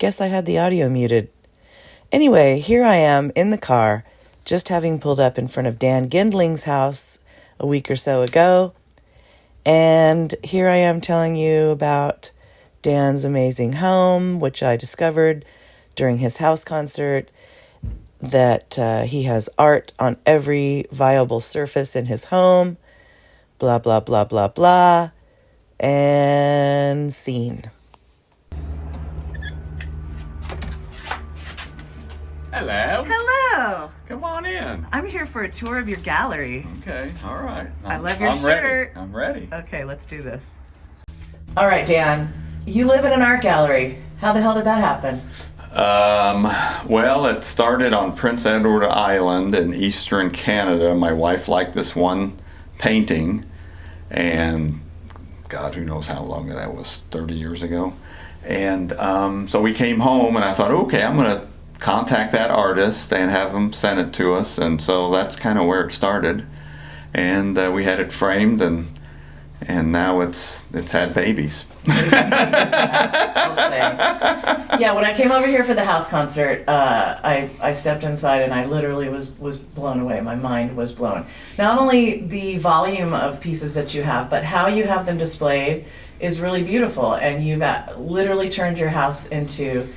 Guess I had the audio muted. Anyway, here I am in the car, just having pulled up in front of Dan Gindling's house a week or so ago. And here I am telling you about Dan's amazing home, which I discovered during his house concert, that he has art on every viable surface in his home, blah, blah, blah, blah, blah, and scene. Hello. Hello. Come on in. I'm here for a tour of your gallery. Okay, all right. I love your shirt. Ready. I'm ready. Okay, let's do this. All right, Dan, you live in an art gallery. How the hell did that happen? Well, it started on Prince Edward Island in eastern Canada. My wife liked this one painting, and God, who knows how long that was, 30 years ago. And so we came home, and I thought, okay, I'm going to contact that artist and have him send it to us. And so that's kind of where it started. And we had it framed, and now it's had babies. I'll say. Yeah, when I came over here for the house concert, I stepped inside and I literally was blown away. My mind was blown. Not only the volume of pieces that you have, but how you have them displayed is really beautiful. And you've literally turned your house into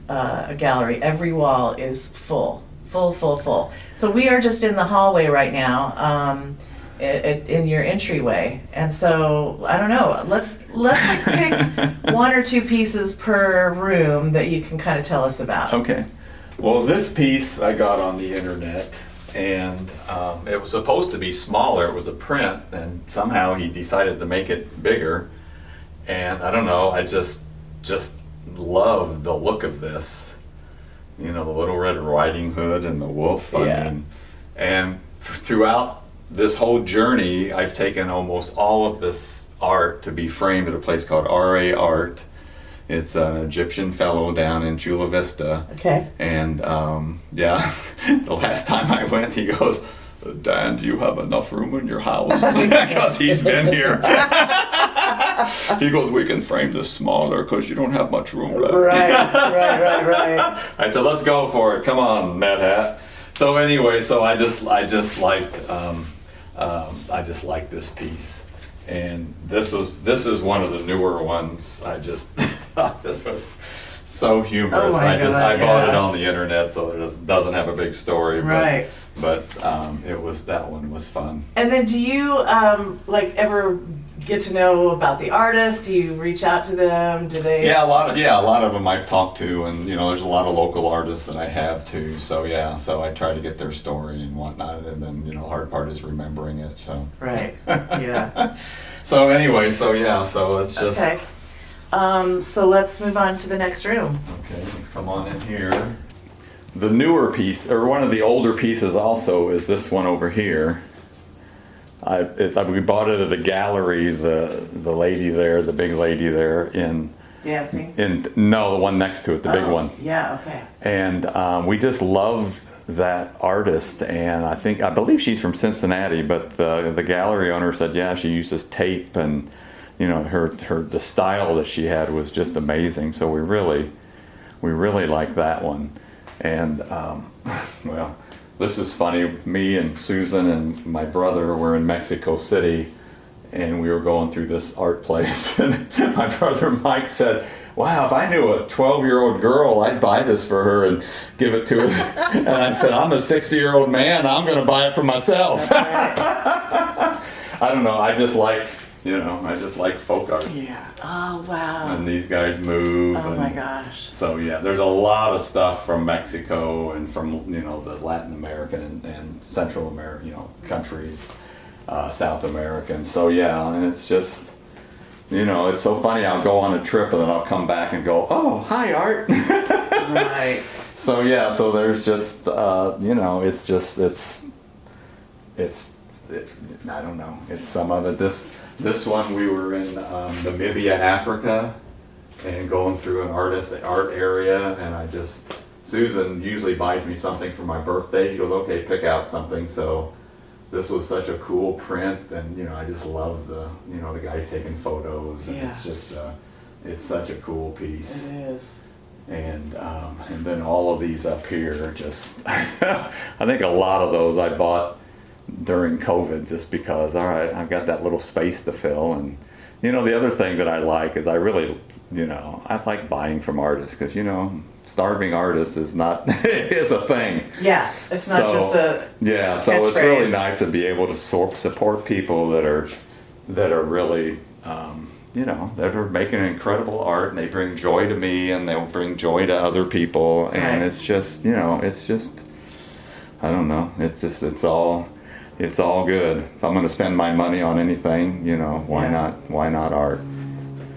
a gallery. Every wall is full. So we are just in the hallway right now. In your entryway, and so I don't know. Let's pick one or two pieces per room that you can kind of tell us about. Okay. Well, this piece I got on the internet, and it was supposed to be smaller. It was a print, and somehow he decided to make it bigger. And I don't know. I just love the look of this. You know, the Little Red Riding Hood and the wolf. Yeah. I mean, and throughout this whole journey, I've taken almost all of this art to be framed at a place called RA Art. It's an Egyptian fellow down in Chula Vista. Okay. And yeah, the last time I went, he goes, Dan, do you have enough room in your house? Because he's been here. He goes, we can frame this smaller because you don't have much room left. Right. I said, let's go for it. Come on, Mad Hat. So anyway, so I just liked this piece, and this is one of the newer ones. I just thought this was so humorous. Oh my God, I bought it yeah. on the internet, so it doesn't have a big story. Right. But that one was fun. And then do you ever get to know about the artist? Do you reach out to them? Do they? Yeah, a lot of them I've talked to, and there's a lot of local artists that I have too. So so I try to get their story and whatnot, and then the hard part is remembering it. So Right. Yeah. So anyway, so it's just Okay. So let's move on to the next room. okay. Let's come on in here. The newer piece, or one of the older pieces, also is this one over here. We bought it at a gallery. The lady there, the big lady there in Dancing. No, the one next to it, the big one. Yeah. Okay. And we just love that artist, and I believe she's from Cincinnati. But the gallery owner said, yeah, she uses tape, and the style that she had was just amazing. So we really like that one. And well, this is funny. Me and Susan and my brother were in Mexico City, and we were going through this art place, and my brother Mike said, wow, if I knew a 12-year-old girl, I'd buy this for her and give it to her. And I said, I'm a 60-year-old man, I'm going to buy it for myself. Right. I don't know, I just like folk art. Yeah. Oh wow. And these guys move. Oh my gosh. So yeah, there's a lot of stuff from Mexico and from the Latin American and Central American countries, South American. So yeah, and it's just it's so funny. I'll go on a trip and then I'll come back and go, oh, hi, art. Right. So yeah, so there's just it's I don't know. It's some of it. This one, we were in Namibia, Africa, and going through an art area, and Susan usually buys me something for my birthday. She goes, okay, pick out something. So this was such a cool print, and I just love the guys taking photos, and Yeah. it's just it's such a cool piece. It is. And then all of these up here, just I think a lot of those I bought during COVID just because, all right, I've got that little space to fill. And the other thing that I like is I really, I like buying from artists because, starving artists is not is a thing. Yeah, it's not just a yeah. So it's really catchphrase. nice to be able to support people that are really that are making incredible art, and they bring joy to me, and they'll bring joy to other people, and Right. it's just I don't know. It's all good. If I'm going to spend my money on anything, why Yeah. not art?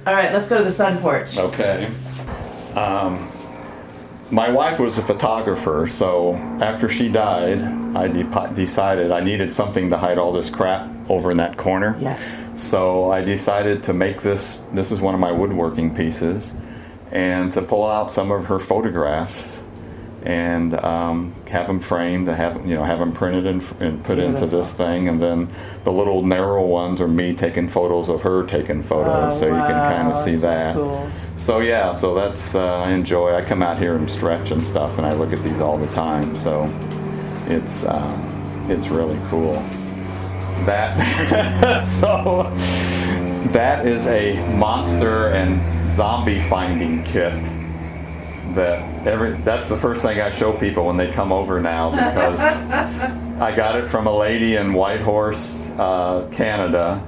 All right, let's go to the sun porch. Okay. My wife was a photographer, so after she died, I decided I needed something to hide all this crap over in that corner. Yes. So I decided to make this. This is one of my woodworking pieces, and to pull out some of her photographs and have them framed, to have them printed and put into Beautiful. this thing, and then the little narrow ones are me taking photos of her taking photos, Oh, so you can kind of wow, see that's so that. cool. So yeah, so that's I enjoy. I come out here and stretch and stuff, and I look at these all the time. So it's really cool. That so that is a monster and zombie finding kit. That's the first thing I show people when they come over now, because I got it from a lady in Whitehorse, Canada,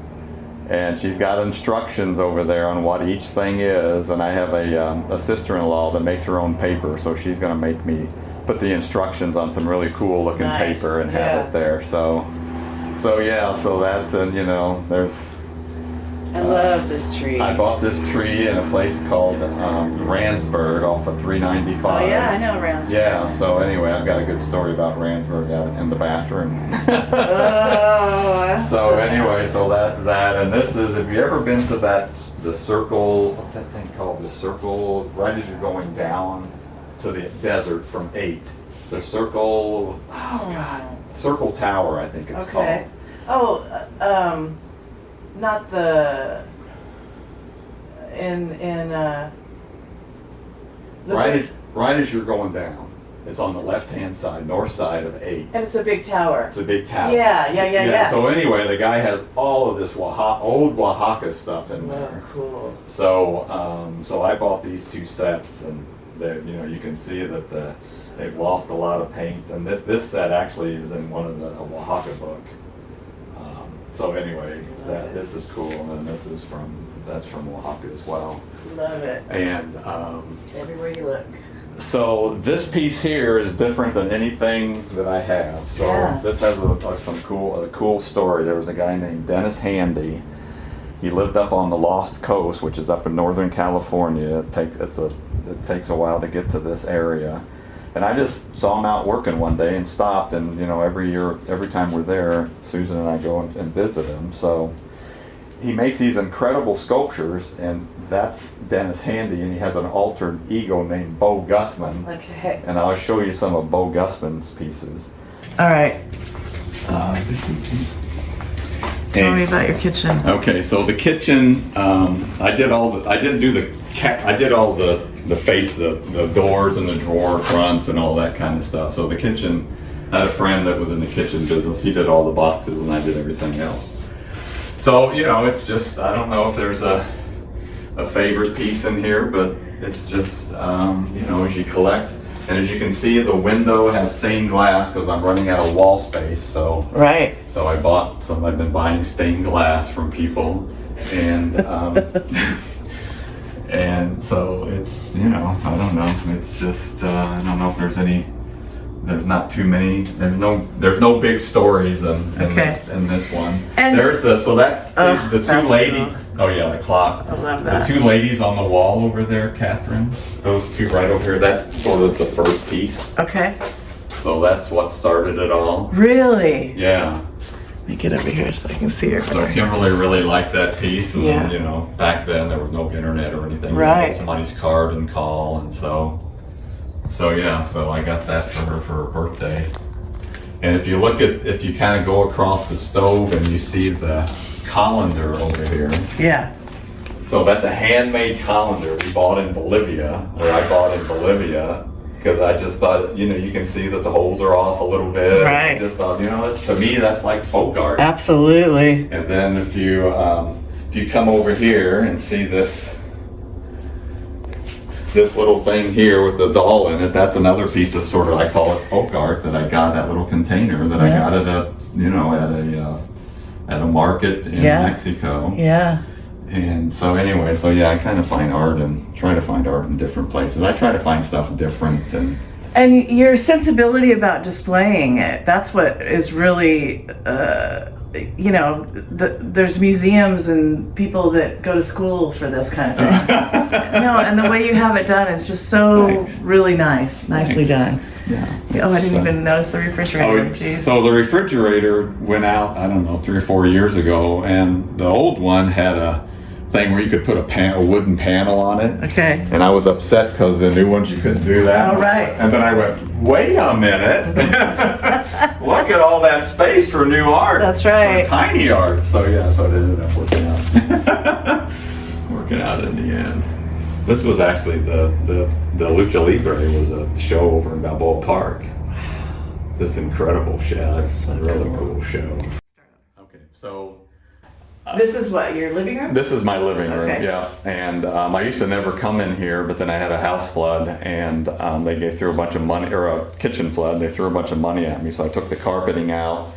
and she's got instructions over there on what each thing is. And I have a sister-in-law that makes her own paper, so she's going to make me put the instructions on some really cool looking Nice, paper and yeah. have it there. So that's there's. I love this tree. I bought this tree in a place called Randsburg off of 395. Oh yeah, I know Rounds. Yeah, so anyway, I've got a good story about Randsburg out in the bathroom. Oh. So anyway, so that's that. And this is, have you ever been to the circle, what's that thing called? The circle, right as you're going down to the desert from 8. The circle, oh God, Circle Tower, I think it's Okay. called. Oh, not the Right as you're going down. It's on the left-hand side, north side of 8. and it's a big tower. It's a big tower. Yeah. So anyway, the guy has all of this old Oaxaca stuff in there. Oh, cool. So I bought these 2 sets, and you can see that they've lost a lot of paint. And this set actually is in one of the Oaxaca book. So anyway, this is cool, and that's from Oaxaca as well. Love it. And Everywhere you look. so this piece here is different than anything that I have. So Yeah. this has a cool story. There was a guy named Dennis Handy. He lived up on the Lost Coast, which is up in Northern California. It takes a while to get to this area. And I just saw him out working one day and stopped, and every time we're there, Susan and I go and visit him. So he makes these incredible sculptures, and that's Dennis Handy, and he has an alter ego named Bo Gussman. Okay. And I'll show you some of Bo Gussman's pieces. All right. Tell me about your kitchen. Okay, so the kitchen, I did all the face, the doors and the drawer fronts and all that kind of stuff. So the kitchen, I had a friend that was in the kitchen business. He did all the boxes and I did everything else. So, it's just, I don't know if there's a favorite piece in here, but it's just, as you collect. And as you can see, the window has stained glass because I'm running out of wall space. So Right. I bought some. I've been buying stained glass from people, and and so it's I don't know. It's just I don't know if there's any. There's not too many. There's no big stories in this one. And- there's the two that's ladies. cool. Oh yeah, the clock. I love that. The 2 ladies on the wall over there, Catherine. Those 2 right over here. That's sort of the first piece. Okay. So that's what started it all. Really? Yeah. Let me get over here so I can see her. So Kimberly really liked that piece, and Yeah. back then there was no internet or anything. You Right. could get somebody's card and call, and so I got that for her for her birthday. And if you kind of go across the stove and you see the colander over here. Yeah. so that's a handmade colander we bought in Bolivia, or I bought in Bolivia, because I just thought, you can see that the holes are off a little bit. Right. I just thought, to me, that's like folk art. Absolutely. And then if you come over here and see this little thing here with the doll in it, that's another piece of sort of, I call it folk art, that I got, that little container that I got at a market in Mexico. Yeah. And so anyway, I kind of find art and try to find art in different places. I try to find stuff different And your sensibility about displaying it, that's what is really, there's museums and people that go to school for this kind of thing. And the way you have it done is just so really nice. Nicely done. Yeah. Oh, I didn't even notice the refrigerator. Jeez. So the refrigerator went out, I don't know, 3 or 4 years ago, and the old one had a thing where you could put a wooden panel on it. Okay. And I was upset because the new ones you couldn't do that. Oh, right. And then I went, wait a minute. Look at all that space for new art. That's right. For tiny art. So it ended up working out. Working out in the end. This was actually the Lucha Libre was a show over in Balboa Park. This incredible show. It's a really cool show. Okay, so This is what, your living room? this is my living room, Okay. yeah. And I used to never come in here, but then I had a house flood, and they threw a bunch of money, or a kitchen flood. They threw a bunch of money at me, so I took the carpeting out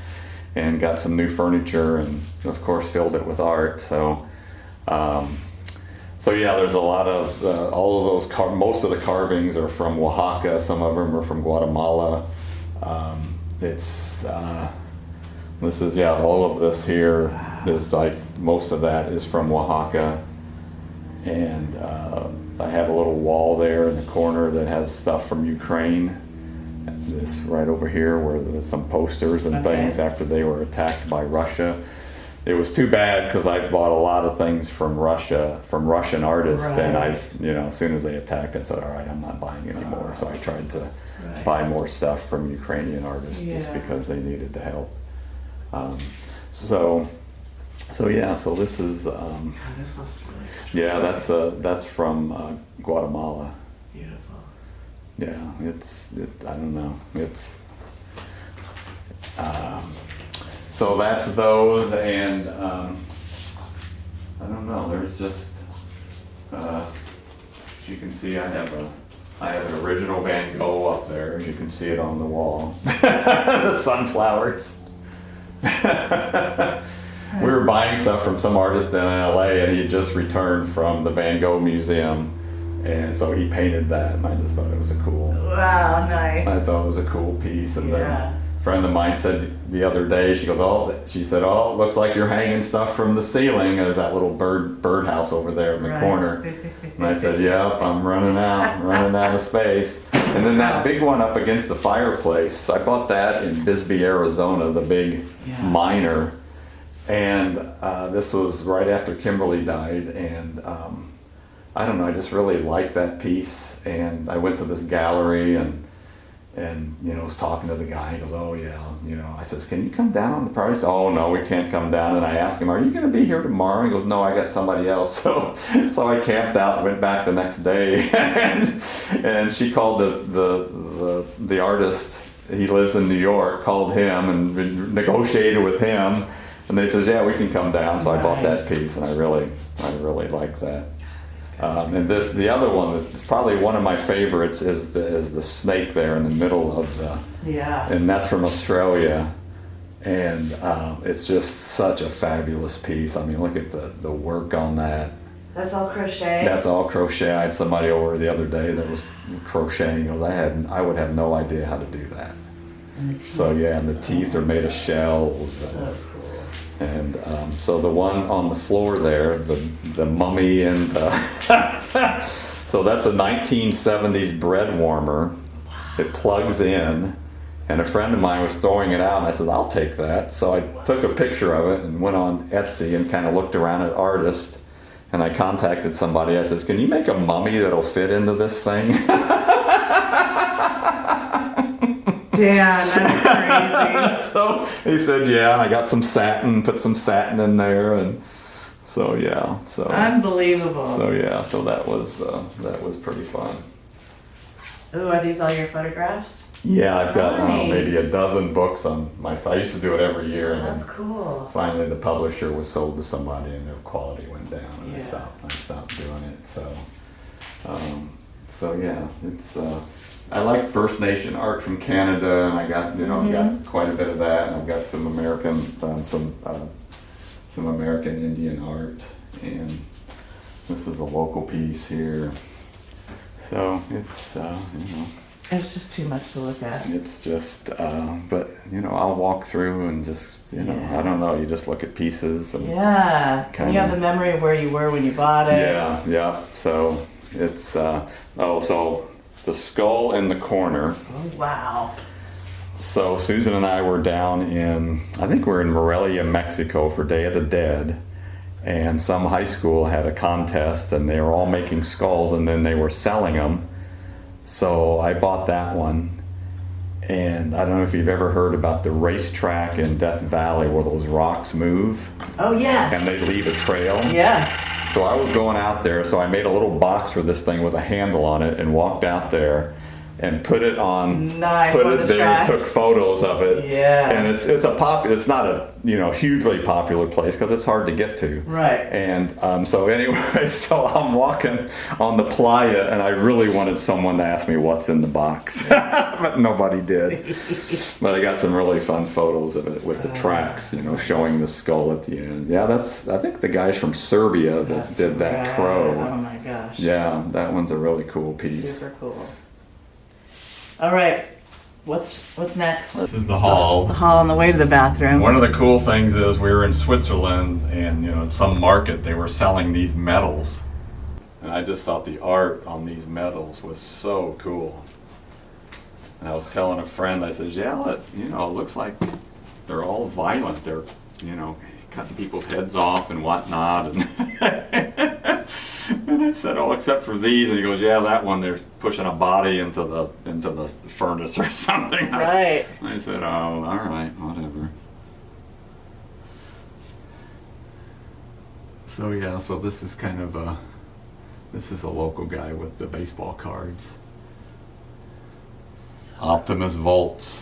and got some new furniture, and of course filled it with art. So there's a lot of all of those. Most of the carvings are from Oaxaca. Some of them are from Guatemala. All of this here is like, most of that is from Oaxaca. And I have a little wall there in the corner that has stuff from Ukraine. This right over here where there's some posters and things after they were attacked by Russia. It was too bad because I've bought a lot of things from Russia, from Russian artists, and I, as soon as they attacked, I said, all right, I'm not buying anymore. So I tried to buy more stuff from Ukrainian artists just because they needed the help. So this is, This is really that's from Guatemala. beautiful. Yeah, I don't know, so that's those, and I don't know, there's just, as you can see, I have an original Van Gogh up there, as you can see it on the wall. The sunflowers. We were buying stuff from some artist in LA, and he had just returned from the Van Gogh Museum, and so he painted that, and I just thought it was a cool. Wow, nice. I thought it was a cool piece, and then Yeah. a friend of mine said the other day, she said, "Oh, it looks like you're hanging stuff from the ceiling." There's that little birdhouse over there in the corner, and I said, "Yep, I'm running out of space." And then that big one up against the fireplace, I bought that in Bisbee, Arizona, the big miner. And this was right after Kimberly died, and I don't know, I just really liked that piece. And I went to this gallery and was talking to the guy. He goes, "Oh yeah," I says, "Can you come down on the price?" "Oh no, we can't come down." And I asked him, "Are you going to be here tomorrow?" He goes, "No, I got somebody else." So I camped out and went back the next day, and she called the artist. He lives in New York. Called him and negotiated with him. And they says, "Yeah, we can come down." So I bought that piece, and I really like that. And the other one that's probably one of my favorites is the snake there in the middle of and that's from Australia, and it's just such a fabulous piece. I mean, look at the work on that. That's all crochet? That's all crochet. I had somebody over the other day that was crocheting. I would have no idea how to do that. And the teeth. So and the teeth are made of shells. So cool. And so the one on the floor there, the mummy, and so that's a 1970s bread warmer. It plugs in, and a friend of mine was throwing it out, and I said, "I'll take that." So I took a picture of it and went on Etsy and kind of looked around at artists, and I contacted somebody. I says, "Can you make a mummy that'll fit into this thing?" Damn, that's crazy. So he said, "Yeah," and I got some satin, put some satin in there, and So yeah, so Unbelievable. so that was pretty fun. Ooh, are these all your photographs? Yeah, I've got maybe a Nice. dozen books on my. I used to do it every year, and That's then cool. finally the publisher was sold to somebody, and their quality went down, and Yeah. I stopped doing it. So yeah, it's. I like First Nation art from Canada, and I got got quite a bit of that, and I've got some American some American Indian art, and this is a local piece here. So it's It's just too much to look at. it's just but I'll walk through and just Yeah. I don't know, you just look at pieces and Yeah. And Kinda. you have the memory of where you were when you bought it. yeah. So it's so the skull in the corner. Oh, wow. So Susan and I were down I think we're in Morelia, Mexico for Day of the Dead, and some high school had a contest, and they were all making skulls, and then they were selling them. So I bought that one, and I don't know if you've ever heard about the racetrack in Death Valley where those rocks move, Oh, yes. and they leave a trail. Yeah. So I was going out there, so I made a little box for this thing with a handle on it and walked out there and put it on, Nice, put one it of the there, tracks. took photos of it. Yeah. And it's it's not a hugely popular place because it's hard to get to. Right. And so anyway, so I'm walking on the playa, and I really wanted someone to ask me what's in the box, but nobody did. But I got some really fun photos of it with the tracks, showing the skull at the end. Yeah, I think the guys from Serbia that That's did that rad. crow. Oh, my gosh. Yeah, that one's a really cool piece. Super cool. All right. What's next? This is the hall. The hall on the way to the bathroom. One of the cool things is we were in Switzerland, and at some market they were selling these medals, and I just thought the art on these medals was so cool. And I was telling a friend, I said, "Yeah, it looks like they're all violent. They're cutting people's heads off and whatnot." And and I said, "Oh, except for these." And he goes, "Yeah, that one they're pushing a body into the furnace or something." Right. I said, "Oh, all right, whatever." So yeah, so this is kind of a local guy with the baseball cards. Optimus Volt.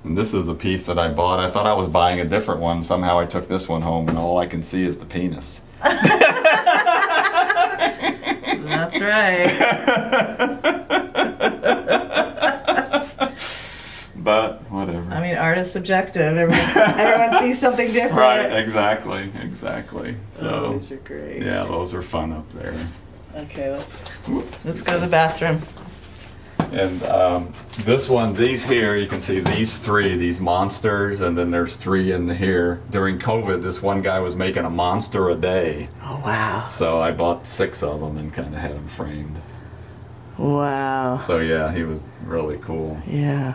And this is the piece that I bought. I thought I was buying a different one. Somehow I took this one home, and all I can see is the penis. That's right. But whatever. I mean, art is subjective. Everyone sees something different. Right, exactly. So Oh, these are great. yeah, those are fun up there. Okay, let's go to the bathroom. And this one, these here, you can see these monsters, and then there's 3 in here. During COVID, this one guy was making a monster a day. Oh, wow. So I bought 6 of them and kind of had them framed. Wow. So yeah, he was really cool. Yeah.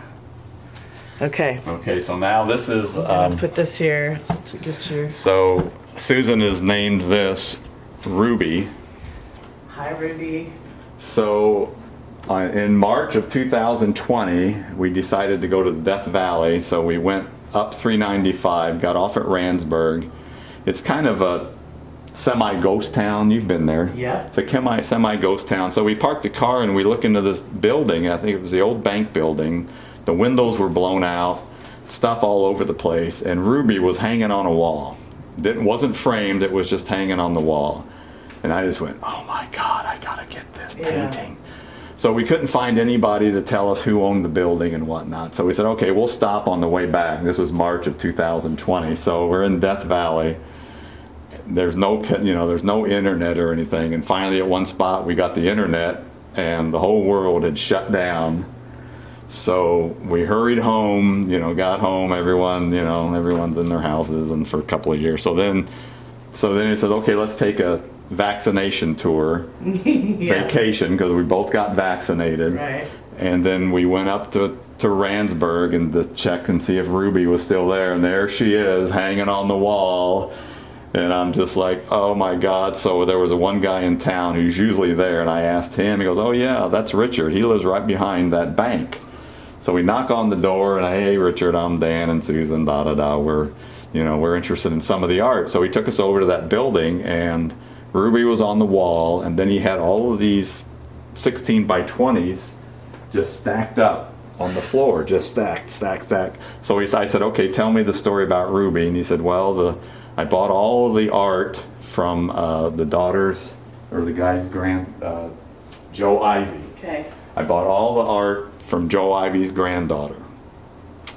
Okay. Okay, so now this is, Put this here to get your. so Susan has named this Ruby. Hi, Ruby. So in March of 2020, we decided to go to the Death Valley. So we went up 395, got off at Randsburg. It's kind of a semi-ghost town. You've been there. Yeah. It's a semi-ghost town. So we parked the car and we look into this building. I think it was the old bank building. The windows were blown out, stuff all over the place, and Ruby was hanging on a wall. It wasn't framed, it was just hanging on the wall. And I just went, "Oh my God, I gotta get this painting." So we couldn't find anybody to tell us who owned the building and whatnot. So we said, okay, we'll stop on the way back. This was March of 2020. So we're in Death Valley. There's no internet or anything. And finally at one spot we got the internet, and the whole world had shut down. So we hurried home, got home, everyone's in their houses and for a couple of years. So then he said, okay, let's take a vaccination tour, vacation, because we both got vaccinated. Right. And then we went up to Randsburg and to check and see if Ruby was still there. And there she is, hanging on the wall. And I'm just like, oh my God. So there was one guy in town who's usually there, and I asked him, he goes, "Oh yeah, that's Richard. He lives right behind that bank." So we knock on the door, and hey, Richard, I'm Dan and Susan, da-da-da. We're we're interested in some of the art. So he took us over to that building, and Ruby was on the wall, and then he had all of these 16 by 20s just stacked up on the floor, just stacked. So I said, okay, tell me the story about Ruby. And he said, well, I bought all of the art from the daughters, or the guy's Joe Ivy. Okay. I bought all the art from Joe Ivy's granddaughter.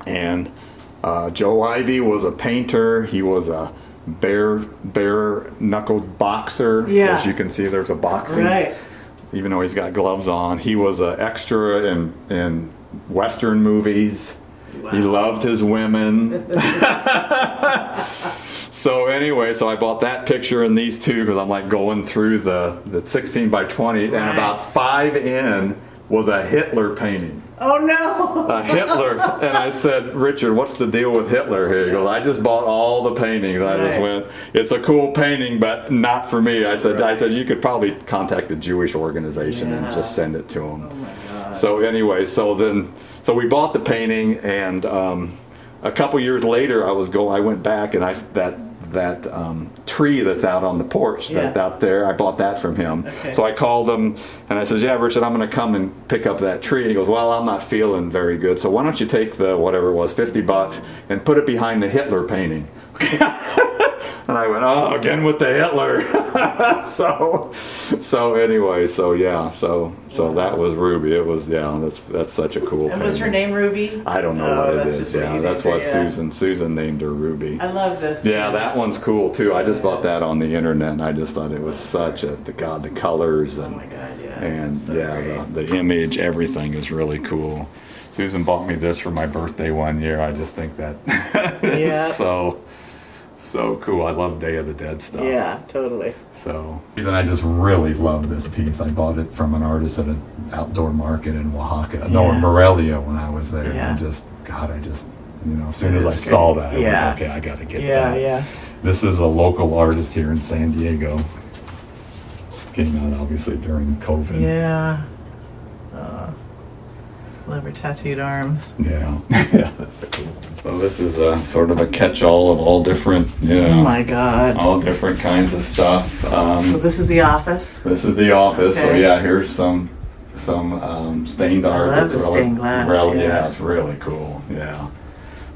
And Joe Ivy was a painter. He was a bare knuckled boxer. Yeah. As you can see, there's a boxing. Right. Even though he's got gloves on. He was an extra in Western movies. Wow. He loved his women. So anyway, so I bought that picture and these two because I'm like going through the 16 by 20, and about 5 in was a Hitler painting. Oh no! A Hitler. And I said, Richard, what's the deal with Hitler here? He goes, I just bought all the paintings. I just went, it's a cool painting, but not for me. I said, you could probably contact a Jewish organization and just send it to them. Oh my God. So anyway, so we bought the painting, and a couple years later, I went back, and that tree that's out on the porch that's out there, I bought that from him. Okay. So I called him and I says, yeah, Richard, I'm going to come and pick up that tree. And he goes, well, I'm not feeling very good, so why don't you take the whatever it was, $50, and put it behind the Hitler painting. And I went, oh, again with the Hitler. so anyway, so that was Ruby. It was, that's such a cool And was her painting. name Ruby? I don't know what it that's is. just what you That's named what her, Susan named her, Ruby. I love this. Yeah, that one's cool too. I just bought that on the internet, and I just thought it was such the colors Oh and my God, yeah. and So great. the image, everything is really cool. Susan bought me this for my birthday one year. I just think that Yeah. is so cool. I love Day of the Dead stuff. Yeah, totally. So, and I just really love this piece. I bought it from an artist at an outdoor market in Oaxaca. No, in Morelia when I was there. Yeah. And as soon as I saw that, I went, okay, I got to get that. Yeah. This is a local artist here in San Diego. Came out obviously during COVID. Yeah. Love her tattooed arms. Yeah, that's a cool one. So this is a sort of a catch-all of all different, Oh my God. all different kinds of stuff. So this is the office. This is the office. So Okay. yeah, here's some stained art. love that's the stained glass, really, yeah. it's really cool. Yeah.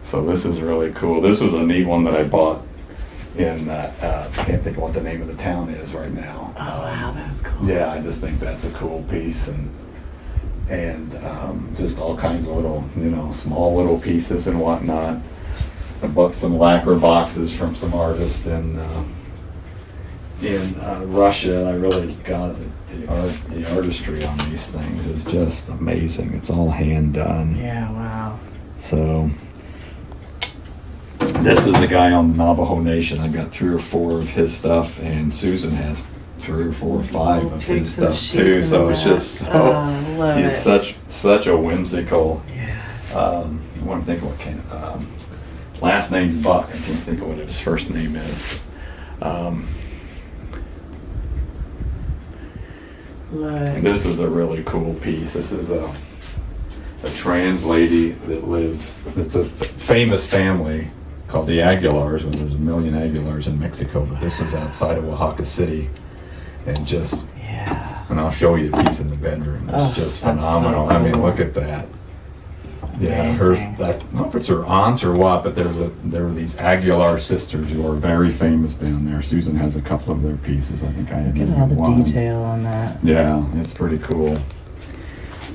So this is really cool. This was a neat one that I bought in. I can't think of what the name of the town is right now. Oh wow, that's cool. Yeah, I just think that's a cool piece, and just all kinds of little, small little pieces and whatnot. I bought some lacquer boxes from some artists in Russia. I really got the artistry on these things is just amazing. It's all hand done. Yeah, wow. So this is the guy on the Navajo Nation. I've got 3 or 4 of his stuff, and Susan has 3 or 4 or 5 of his Pigs of stuff sheep too. in So the it's back. just so Oh, love he's it. such a whimsical. Yeah. I want to think what last name's Buck. I can't think of what his first name is. Love it. This is a really cool piece. This is a trans lady that lives. It's a famous family called the Aguilars. Well, there's a million Aguilars in Mexico, but this was outside of Oaxaca City, and just. Yeah. And I'll show you the piece in the bedroom. It's Oh, just that's so phenomenal. I mean, cool. look at that. Yeah, hers. Amazing. I don't know if it's her aunt or what, but there were these Aguilar sisters who are very famous down there. Susan has a couple of their pieces. I think I have Look at maybe all the one. detail on that. Yeah, it's pretty cool.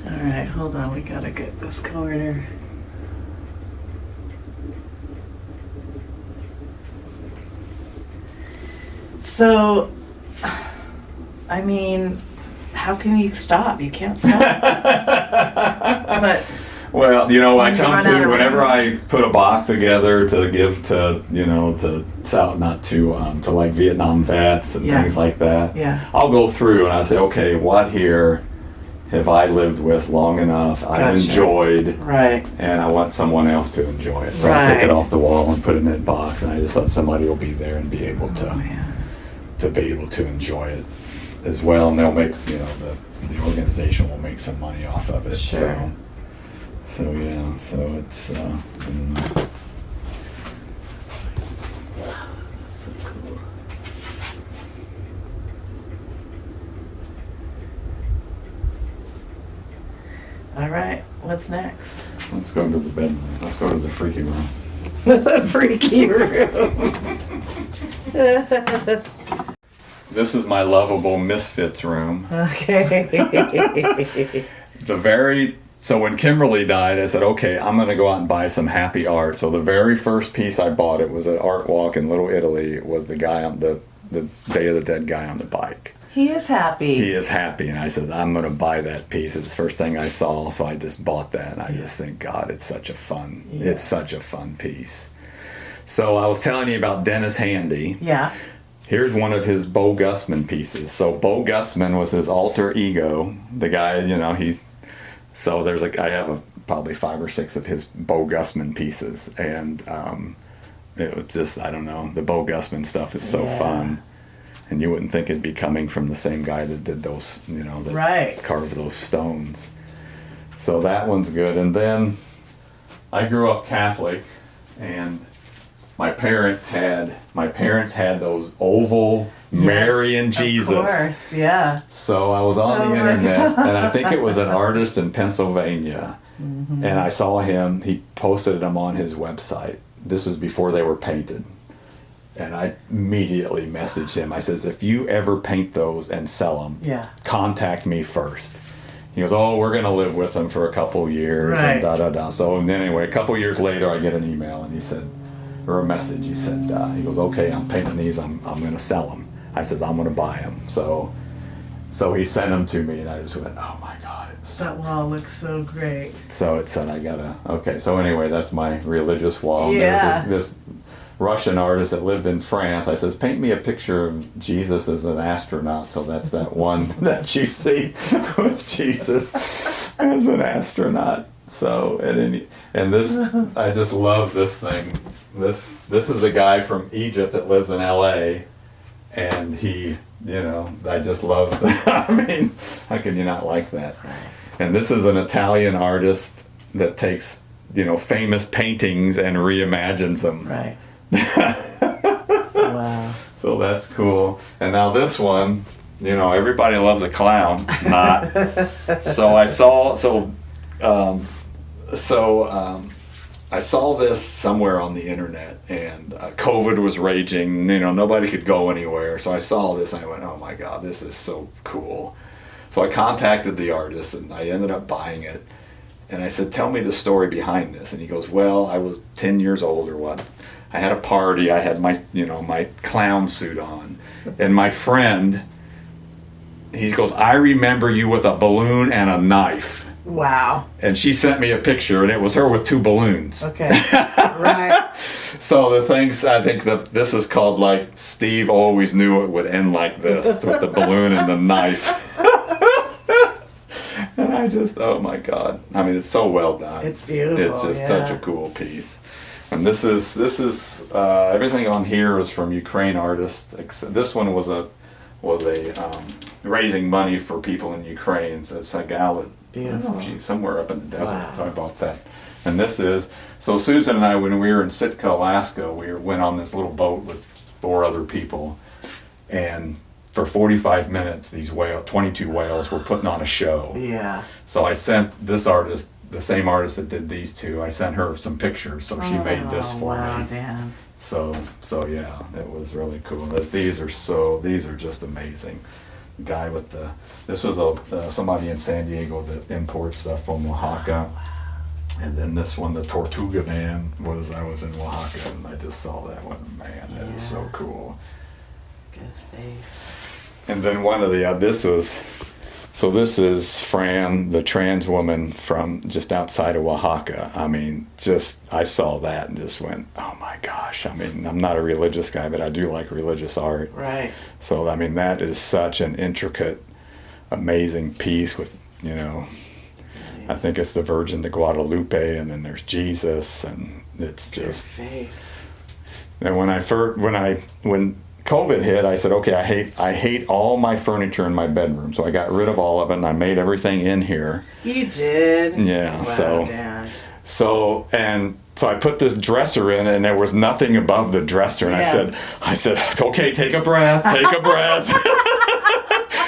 All right, hold on. We gotta get this corner. So, I mean, how can you stop? You can't stop. But Well, I You come run out to of whenever room. I put a box together to give to to South, not to like Vietnam vets and Yeah. things like that. Yeah. I'll go through and I say, okay, what here have I lived with long enough? I've Gotcha. enjoyed, right. and I want someone else to enjoy it. So I take Right. it off the wall and put it in that box, and I just thought somebody will be there and be able Oh, to man. be able to enjoy it as well, and they'll make the organization will make some money off of it. Sure. So yeah, so it's What's next? Let's go to the bed. Let's go to the freaky room. Freaky room. This is my lovable misfits room. Okay. So when Kimberly died, I said, okay, I'm going to go out and buy some happy art. So the very first piece I bought, it was an art walk in Little Italy. It was the guy on the Day of the Dead guy on the bike. He is happy. He is happy. And I said, I'm going to buy that piece. It's the first thing I saw. So I just bought that. And I just think, God, it's such a fun piece. So I was telling you about Dennis Handy. Yeah. Here's one of his Bo Gusman pieces. So Bo Gusman was his alter ego. The guy, so I have probably 5 or 6 of his Bo Gusman pieces. And it was just, I don't know, the Bo Gusman stuff is so fun. And you wouldn't think it'd be coming from the same guy that did those, that carved those stones. So that one's good. And then I grew up Catholic, and my parents had those oval Mary and Jesus. Of course, yeah. So I was on the internet, and I think it was an artist in Pennsylvania, and I saw him. He posted them on his website. This was before they were painted. And I immediately messaged him. I says, if you ever paint those and sell them, contact me first. He goes, oh, we're going to live with them for a couple years, and da-da-da. So anyway, a couple years later, I get an email, and he said, or a message. He said, he goes, okay, I'm painting these. I'm going to sell them. I says, I'm going to buy them. So he sent them to me, and I just went, oh my God. That wall looks so great. So it said, okay. So anyway, that's my religious wall. Yeah. There's this Russian artist that lived in France. I says, paint me a picture of Jesus as an astronaut. So that's that one that you see with Jesus as an astronaut. So and this, I just love this thing. This is the guy from Egypt that lives in L.A. and he, I just love that. I mean, how can you not like that? And this is an Italian artist that takes, famous paintings and reimagines them. Right. Wow. So that's cool. And now this one, everybody loves a clown. Not. So I saw this somewhere on the internet, and COVID was raging. Nobody could go anywhere. So I saw this, and I went, "Oh my God, this is so cool!" So I contacted the artist, and I ended up buying it. And I said, "Tell me the story behind this." And he goes, "Well, I was 10 years old or what. I had a party. I had my, my clown suit on, and my friend, he goes, I remember you with a balloon and a knife." Wow. And she sent me a picture, and it was her with 2 balloons. Okay. Right. So the things, I think that this is called, like, Steve always knew it would end like this, with the balloon and the knife. And I just, oh my God. I mean, it's so well done. It's beautiful. It's just such a cool piece. And this is everything on here is from Ukraine artists. This one was a raising money for people in Ukraine. So it's a gal that, beautiful. I don't know if she's somewhere up in the desert. Wow. So I bought that. And this is, so Susan and I, when we were in Sitka, Alaska, we went on this little boat with 4 other people, and for 45 minutes, these 22 whales were putting on a show. Yeah. So I sent this artist, the same artist that did these 2, I sent her some pictures, so she made this for me. Dan. So yeah, it was really cool. These are just amazing. The guy with this was somebody in San Diego that imports stuff from Oaxaca. And then this one, the Tortuga Man, I was in Oaxaca, and I just saw that one. Man, that is so cool. Look at his face. And then one of this is Fran, the trans woman from just outside of Oaxaca. I mean, I saw that and just went, oh my gosh. I mean, I'm not a religious guy, but I do like religious art. Right. So, I mean, that is such an intricate, amazing piece with, I think it's the Virgin de Guadalupe, and then there's Jesus, and it's just. Your face. And when COVID hit, I said, okay, I hate all my furniture in my bedroom, so I got rid of all of it, and I made everything in here. You did? Yeah. Wow, Dan. So I put this dresser in, and there was nothing above the dresser, and I said, okay, take a breath,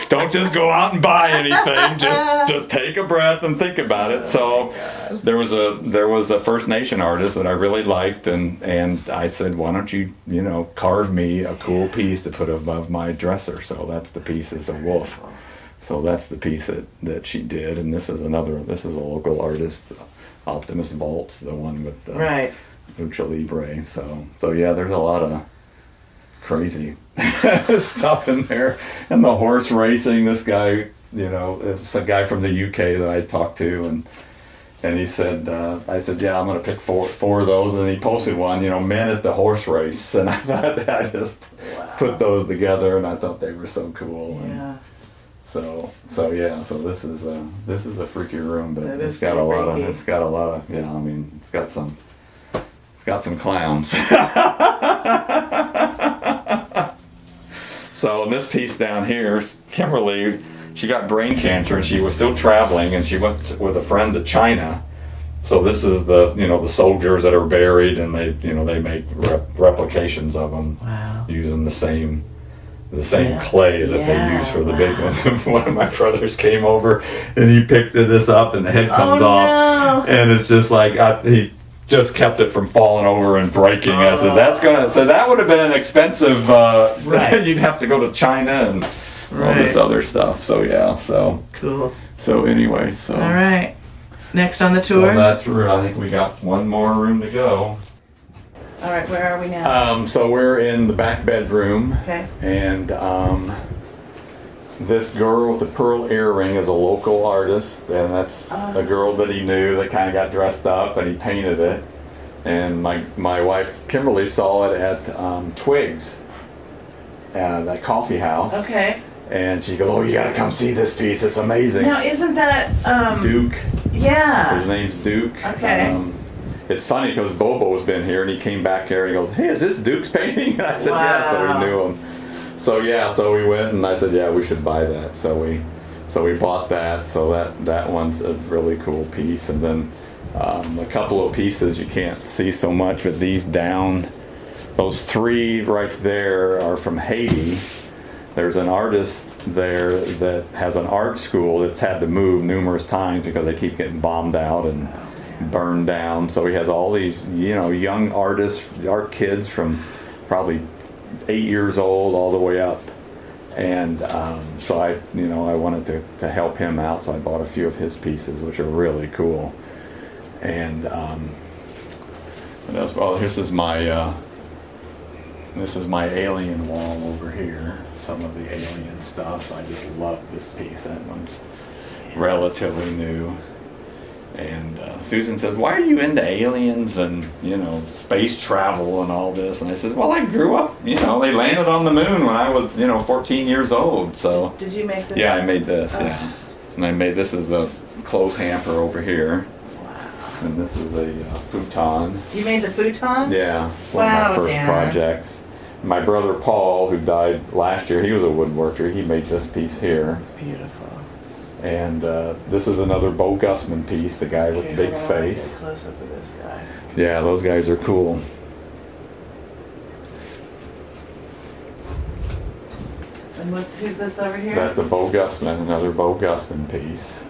don't just go out and buy anything. Just take a breath and think about it. So there was a First Nation artist that I really liked, and I said, why don't you carve me a cool piece to put above my dresser? So that's the piece. It's a wolf. So that's the piece that she did, and this is a local artist, Optimus Vaults, the one with the Right. Lucha Libre. So yeah, there's a lot of crazy stuff in there. And the horse racing, this guy, it's a guy from the UK that I talked to, and he said, I said, yeah, I'm going to pick four of those, and he posted one, men at the horse race, and I thought I just put those together, and I thought they were so cool. Yeah. So this is a freaky room, but it's got some clowns. So this piece down here, Kimberly, she got brain cancer and she was still traveling, and she went with a friend to China. So this is the soldiers that are buried, and they make replications of them. Wow. Using the same clay that they use for the big one. One of my brothers came over and he picked this up, and the head comes off, and it's just like he just kept it from falling over and breaking. I said so that would have been an expensive. Right. You'd have to go to China and all this other stuff. So yeah, so cool. So anyway, all right. Next on the tour. So that's where I think we got one more room to go. All right, where are we now? So we're in the back bedroom. Okay. And this girl with the pearl earring is a local artist, and that's a girl that he knew that kind of got dressed up, and he painted it. And my wife Kimberly saw it at Twigs, that coffee house. Okay. And she goes, "Oh, you got to come see this piece. It's amazing." Now, isn't that Duke? Yeah. His name's Duke. Okay. It's funny because Bobo's been here, and he came back here and he goes, "Hey, is this Duke's painting?" And I said, "Yeah." So we knew him. So we went, and I said, "Yeah, we should buy that." So we bought that. So that one's a really cool piece. And then a couple of pieces you can't see so much, but those three right there are from Haiti. There's an artist there that has an art school that's had to move numerous times because they keep getting bombed out and burned down. So he has all these, young artists, art kids from probably 8 years old all the way up. And so I wanted to help him out. So I bought a few of his pieces, which are really cool. And what else? Well, this is my alien wall over here. Some of the alien stuff. I just love this piece. That one's relatively new. And Susan says, "Why are you into aliens and space travel and all this?" And I says, "Well, I grew up. They landed on the moon when I was 14 years old." So Did you make this? Yeah, I made this. Yeah, and this is the clothes hamper over here. Wow. And this is a futon. You made the futon? Yeah, it's one of my first Dan. projects. My brother Paul, who died last year, he was a woodworker. He made this piece here. It's beautiful. And this is another Bo Gusman piece, the guy with the big face. Get a close up of this, guys. Yeah, those guys are cool. And who's this over here? That's a Bo Gusman, another Bo Gusman piece.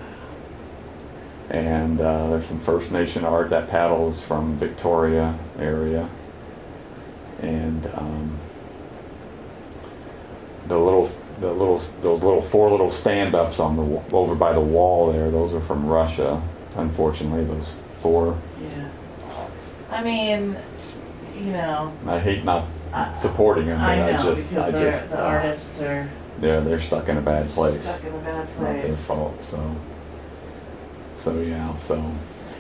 And there's some First Nation art. That paddle is from Victoria area. And the little four little stand-ups over by the wall there, those are from Russia. Unfortunately, those four. Yeah. I mean, I hate not supporting them, but I know, I just the artists are they're stuck in a bad place. stuck in a bad It's not their place. fault. So yeah.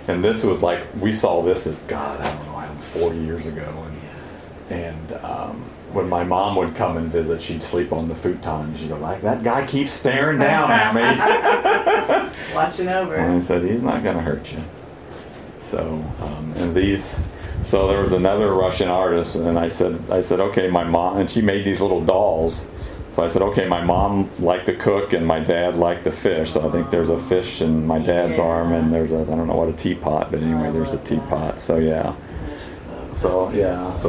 And this was like, we saw this at, God, I don't know, 40 years ago, and when my mom would come and visit, she'd sleep on the futon. She'd go, like, "That guy keeps staring down at me." Watching over. And I said, "He's not going to hurt you." So, so there was another Russian artist, and I said, "Okay, my mom," and she made these little dolls. So I said, "Okay, my mom liked to cook, and my dad liked to fish. So I think there's a fish in my dad's arm, and there's I don't know what, a teapot, but anyway, there's a teapot. So yeah. So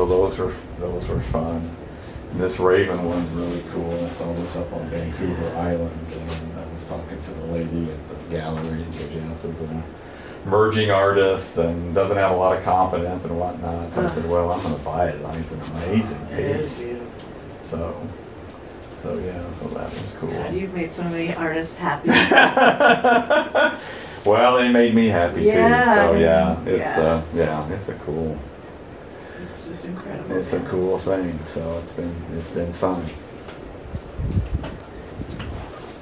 those were fun. This Raven one's really cool. I saw this up on Vancouver Island, and I was talking to the lady at the gallery, and she says, is an emerging artist and doesn't have a lot of confidence and whatnot. So I said, well, I'm going to buy it. I think it's an amazing It is piece. beautiful. So yeah, so that was cool. God, you've made so many artists happy. Well, they made me happy Yeah, too. So I mean, yeah, it's a cool. It's just incredible. It's a cool thing. So it's been fun.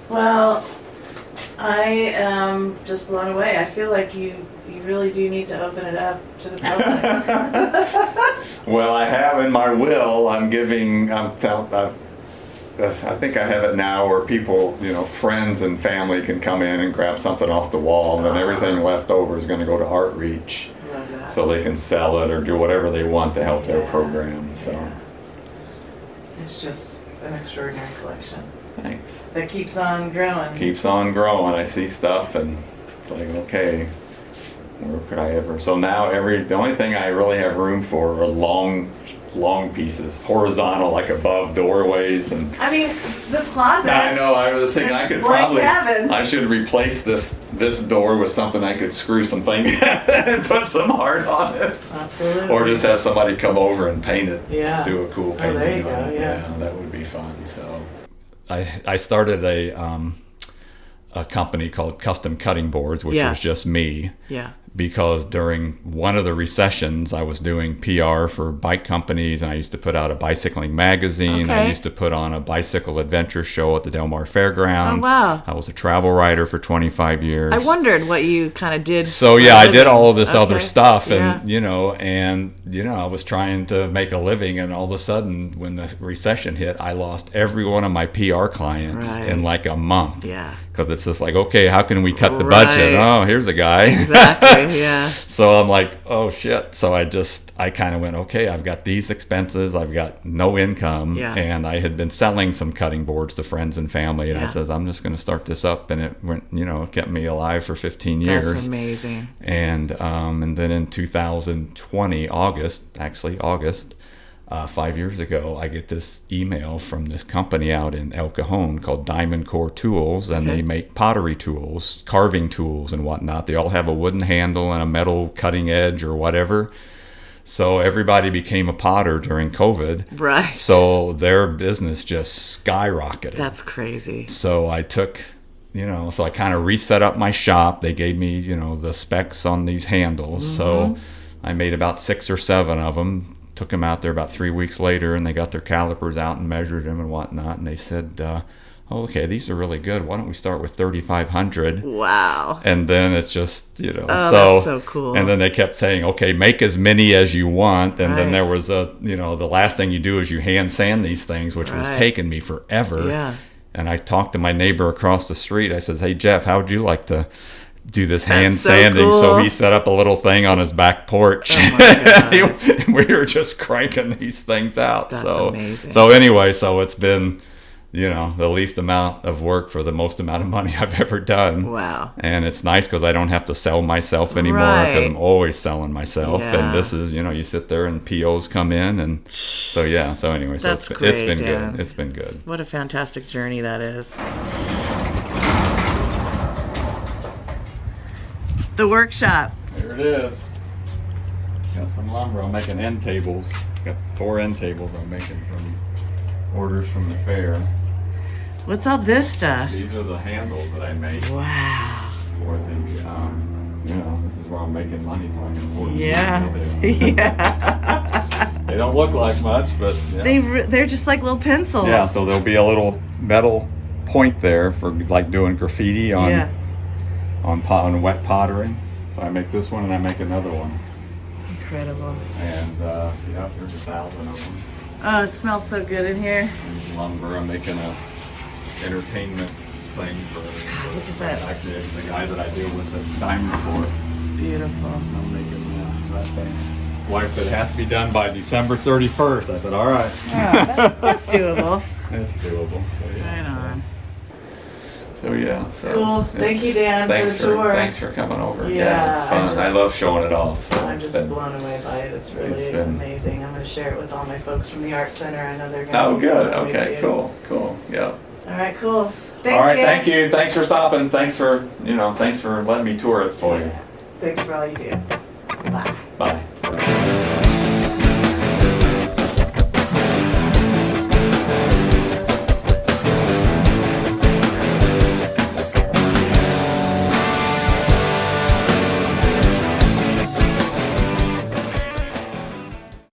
Well, I am just blown away. I feel like you really do need to open it up to the public. Well, I have in my will. I think I have it now where people, friends and family can come in and grab something off the wall, and then everything left over is going to go to Artreach, Love that. so they can sell it or do whatever they want to help their Yeah. program. So, Yeah. It's just an extraordinary collection thanks. that keeps on growing. Keeps on growing. I see stuff, and it's like, okay, where could I ever? So now the only thing I really have room for are long pieces, horizontal, like above doorways, and I mean, this closet. I know. I was thinking I could Blank probably. cabins. I should replace this door with something I could screw something and put some art on it, Absolutely. or just have somebody come over and paint it. Yeah. Do a cool Oh, painting there you on go, it. yeah. That would be fun. So, I started a company called Custom Cutting Boards, which Yeah. was just me. Yeah. Because during one of the recessions, I was doing PR for bike companies, and I used to put out a bicycling magazine. I Okay. used to put on a bicycle adventure show at the Del Mar Fairgrounds. Oh, wow. I was a travel writer for 25 years. I wondered what you kind of did. So for yeah, a I did living. all of this other Okay. stuff, Yeah. and I was trying to make a living, and all of a sudden, when the recession hit, I lost every one of my PR clients Right. in like a month. Yeah. Because it's just like, okay, how can we cut the Right. budget? Oh, here's a guy. Exactly. Yeah. So I'm like, oh shit. So I kind of went, okay, I've got these expenses, I've got no income, Yeah. and I had been selling some cutting boards to friends and family, and I Yeah. says, I'm just going to start this up, and it went, it kept me alive for 15 years. That's amazing. And then in 2020, August, 5 years ago, I get this email from this company out in El Cajon called Diamond Core Tools, and Okay. they make pottery tools, carving tools and whatnot. They all have a wooden handle and a metal cutting edge or whatever. So everybody became a potter during COVID. Right. So their business just skyrocketed. That's crazy. So I took, so I kind of reset up my shop. They gave me, the specs on these handles. So I made about 6 or 7 of them, took them out there about 3 weeks later, and they got their calipers out and measured them and whatnot. And they said, oh, okay, these are really good. Why don't we start with 3,500? Wow. And then it's just, Oh, that's so cool. And then they kept saying, okay, make as many as you want. And then Right. there was the last thing you do is you hand sand these things, which was Right. taking me forever. Yeah. And I talked to my neighbor across the street. I says, hey, Jeff, how would you like to do this That's hand so sanding? So cool. he set up a little thing on his back porch. Oh my God. We were just cranking these things out. That's so amazing. So anyway, so it's been, the least amount of work for the most amount of money I've ever done. Wow. And it's nice because I don't have to sell myself anymore because Right. I'm always selling myself. Yeah. And this is, you sit there and POs come in. And so, yeah. So anyway, so That's it's great, been Dan. good. It's been good. What a fantastic journey that is. The workshop. There it is. Got some lumber. I'm making end tables. Got 4 end tables I'm making from orders from the fair. What's all this stuff? These are the handles that I make Wow. for the, this is where I'm making money so I can afford to Yeah. do it. Yeah. They don't look like much, but They're just like little pencils. yeah, so there'll be a little metal point there for like doing graffiti on Yeah. on wet pottery. So I make this one and I make another one. Incredible. And there's 1,000 of them. Oh, it smells so good in here. And lumber. I'm making a entertainment thing for Look at that. actually the guy that I deal with at Diamond Core. Beautiful. I'm making that thing. His wife said it has to be done by December 31st. I said, all right. Oh, that's doable. It's doable. So, yeah, Right on. So So yeah. So Cool. Thank you, Dan, for thanks the tour. Thanks for coming over. Yeah, it's fun. I just- love showing it off. So I'm it's just been- blown away by it. It's really it's been- amazing. I'm going to share it with all my folks from the Art Center. I know they're going to. Oh, good. Okay. Cool. Yeah. All right, cool. Thanks, All right. Dan. Thank you. Thanks for stopping. Thanks for letting me tour it for you. Thanks for all you do. Bye.